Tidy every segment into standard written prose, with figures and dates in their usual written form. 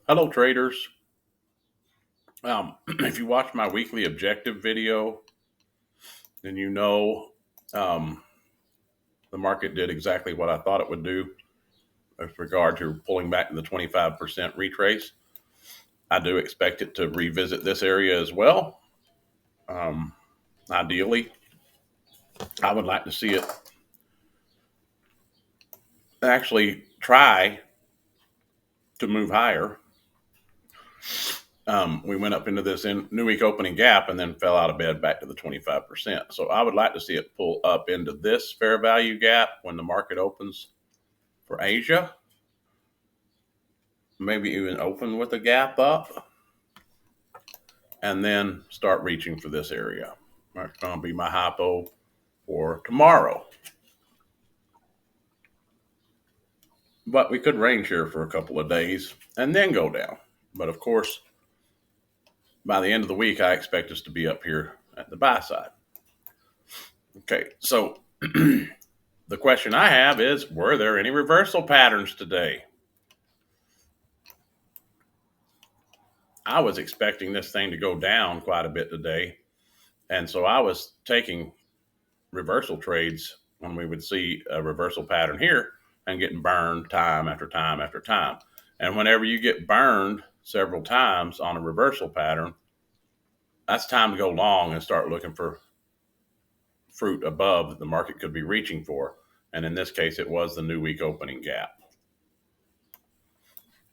Hello, traders. If you watch my weekly objective video, then you know um, the market did exactly what I thought it would do with regard to pulling back to the 25% retrace. I do expect it to revisit this area as well. Um, Ideally, I would like to see it actually try to move higher. We went up into this new week opening gap and then fell out of bed back to the 25%. So I would like to see it pull up into this fair value gap when the market opens for Asia. Maybe even open with a gap up and then start reaching for this area. That's going to be my hypo for tomorrow. But we could range here for a couple of days and then go down. But of course, by the end of the week, I expect us to be up here at the buy side. Okay, so the question I have is, were there any reversal patterns today? I was expecting this thing to go down quite a bit today. And so I was taking reversal trades when we would see a reversal pattern here and getting burned time after time after time. And whenever you get burned several times on a reversal pattern, that's time to go long and start looking for fruit above that the market could be reaching for. And in this case, it was the new week opening gap.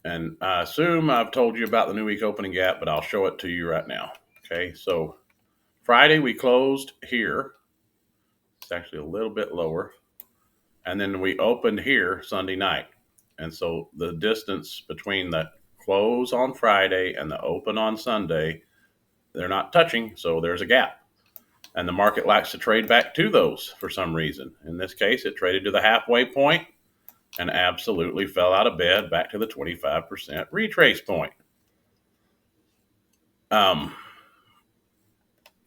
And I assume I've told you about the new week opening gap, but I'll show it to you right now. Okay, so Friday we closed here. It's actually a little bit lower. And then we opened here Sunday night. And so the distance between the close on Friday and the open on Sunday, they're not touching, so there's a gap. And the market likes to trade back to those for some reason. In this case, it traded to the halfway point and absolutely fell out of bed back to the 25% retrace point.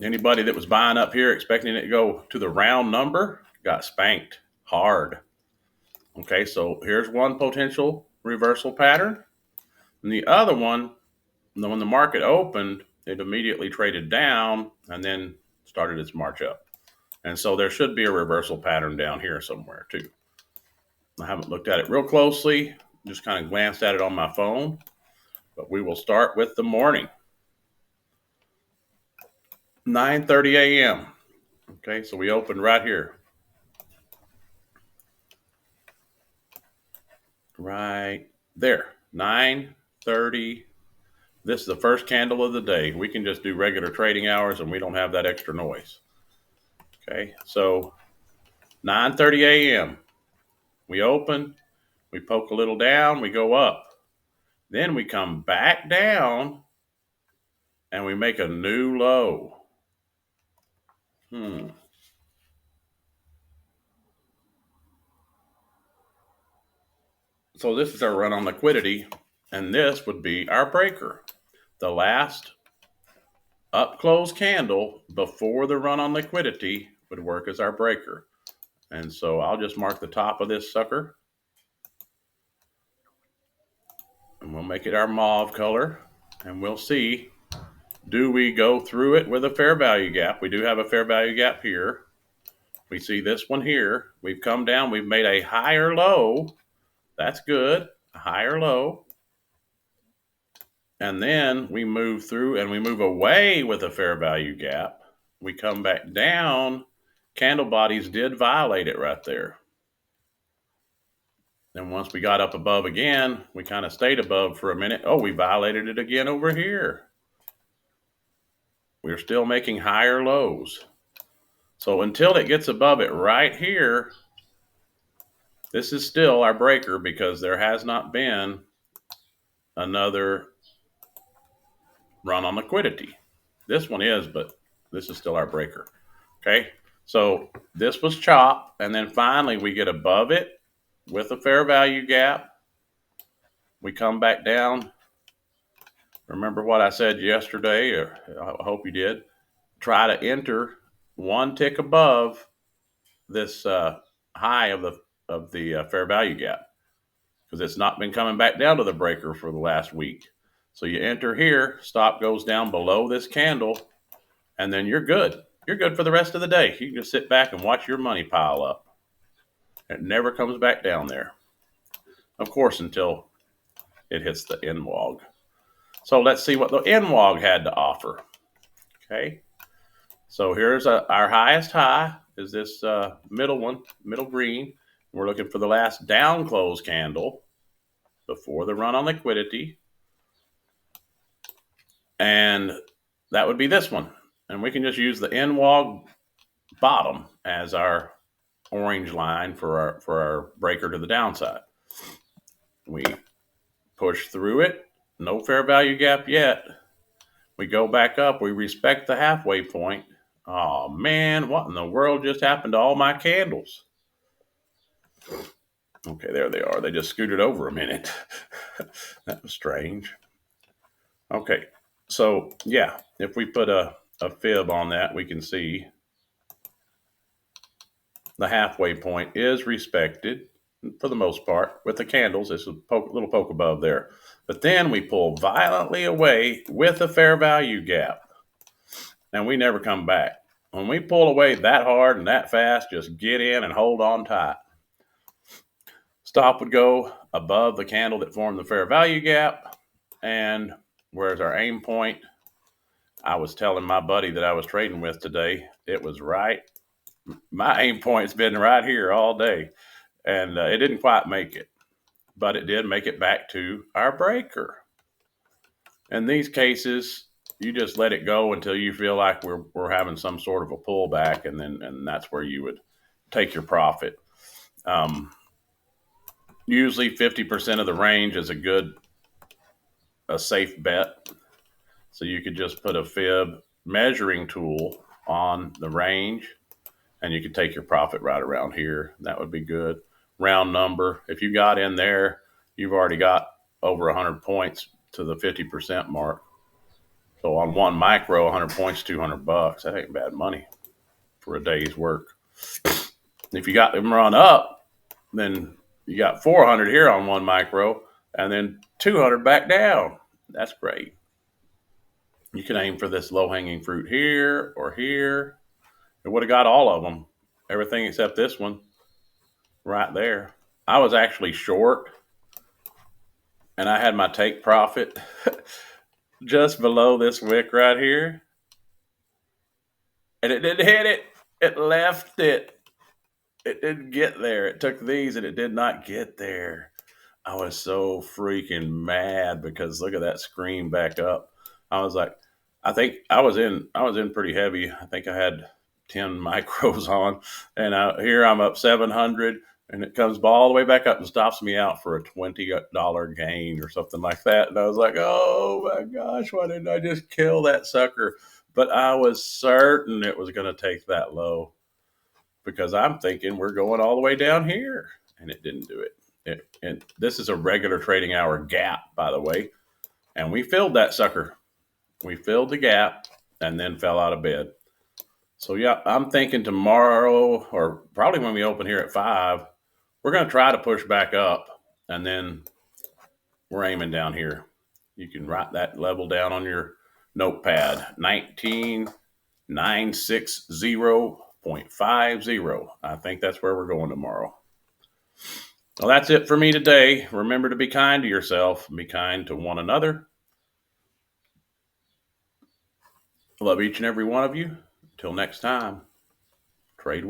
Anybody that was buying up here expecting it to go to the round number got spanked hard. Okay, so here's one potential reversal pattern. And the other one, when the market opened, it immediately traded down and then started its march up. And so there should be a reversal pattern down here somewhere too. I haven't looked at it real closely, just kind of glanced at it on my phone, but we will start with the morning. 9:30 a.m. Okay, so we opened right here. Right there, 9:30. This is the first candle of the day. We can just do regular trading hours and we don't have that extra noise. Okay, so 9:30 a.m. We open, we poke a little down, we go up. Then we come back down and we make a new low. So this is our run on liquidity, and this would be our breaker. The last up close candle before the run on liquidity would work as our breaker. And so I'll just mark the top of this sucker. And we'll make it our mauve color. And we'll see, do we go through it with a fair value gap? We do have a fair value gap here. We see this one here. We've come down. We've made a higher low. That's good. A higher low. And then we move through and we move away with a fair value gap. We come back down. Candle bodies did violate it right there. Then once we got up above again, we kind of stayed above for a minute. Oh, we violated it again over here. We're still making higher lows. So until it gets above it right here, this is still our breaker because there has not been another run on liquidity. This one is, but this is still our breaker. Okay, so this was chop, and then finally we get above it with a fair value gap. We come back down. Remember what I said yesterday, or I hope you did. Try to enter one tick above this high of the fair value gap, because it's not been coming back down to the breaker for the last week. So you enter here, stop goes down below this candle, and then you're good. You're good for the rest of the day. You can just sit back and watch your money pile up. It never comes back down there. Of course, until it hits the NWOG. So let's see what the NWOG had to offer. Okay. So here's our highest high is this middle one, middle green. We're looking for the last down close candle before the run on liquidity. And that would be this one. And we can just use the NWOG bottom as our orange line for our breaker to the downside. We push through it. No fair value gap yet. We go back up. We respect the halfway point. Oh, man, what in the world just happened to all my candles? Okay, there they are. They just scooted over a minute. That was strange. Okay, so yeah, if we put a fib on that, we can see the halfway point is respected for the most part with the candles. There's a little poke above there. But then we pull violently away with a fair value gap, and we never come back. When we pull away that hard and that fast, just get in and hold on tight. Stop would go above the candle that formed the fair value gap. And where's our aim point? I was telling my buddy that I was trading with today, it was right. My aim point's been right here all day. And it didn't quite make it, but it did make it back to our breaker. In these cases, you just let it go until you feel like we're having some sort of a pullback, and that's where you would take your profit. Usually 50% of the range is a safe bet. So you could just put a fib measuring tool on the range, and you could take your profit right around here. That would be good. Round number. If you got in there, you've already got over 100 points to the 50% mark. So on one micro, 100 points, $200. That ain't bad money for a day's work. If you got them run up, then you got 400 here on one micro and then 200 back down. That's great. You can aim for this low-hanging fruit here or here. It would have got all of them, everything except this one right there. I was actually short, and I had my take profit just below this wick right here. And it didn't hit it. It left it. It didn't get there. It took these and it did not get there. I was so freaking mad because look at that screen back up. I was like, I think I was in pretty heavy. I think I had 10 micros on, and here I'm up 700, and it comes all the way back up and stops me out for a $20 gain or something like that. And I was like, oh my gosh, why didn't I just kill that sucker? But I was certain it was going to take that low because I'm thinking we're going all the way down here, and it didn't do it. And this is a regular trading hour gap, by the way, and we filled that sucker. We filled the gap and then fell out of bed. So yeah, I'm thinking tomorrow, or probably when we open here at 5, we're going to try to push back up, and then we're aiming down here. You can write that level down on your notepad, 19960.50. I think that's where we're going tomorrow. Well, that's it for me today. Remember to be kind to yourself and be kind to one another. Love each and every one of you. Till next time.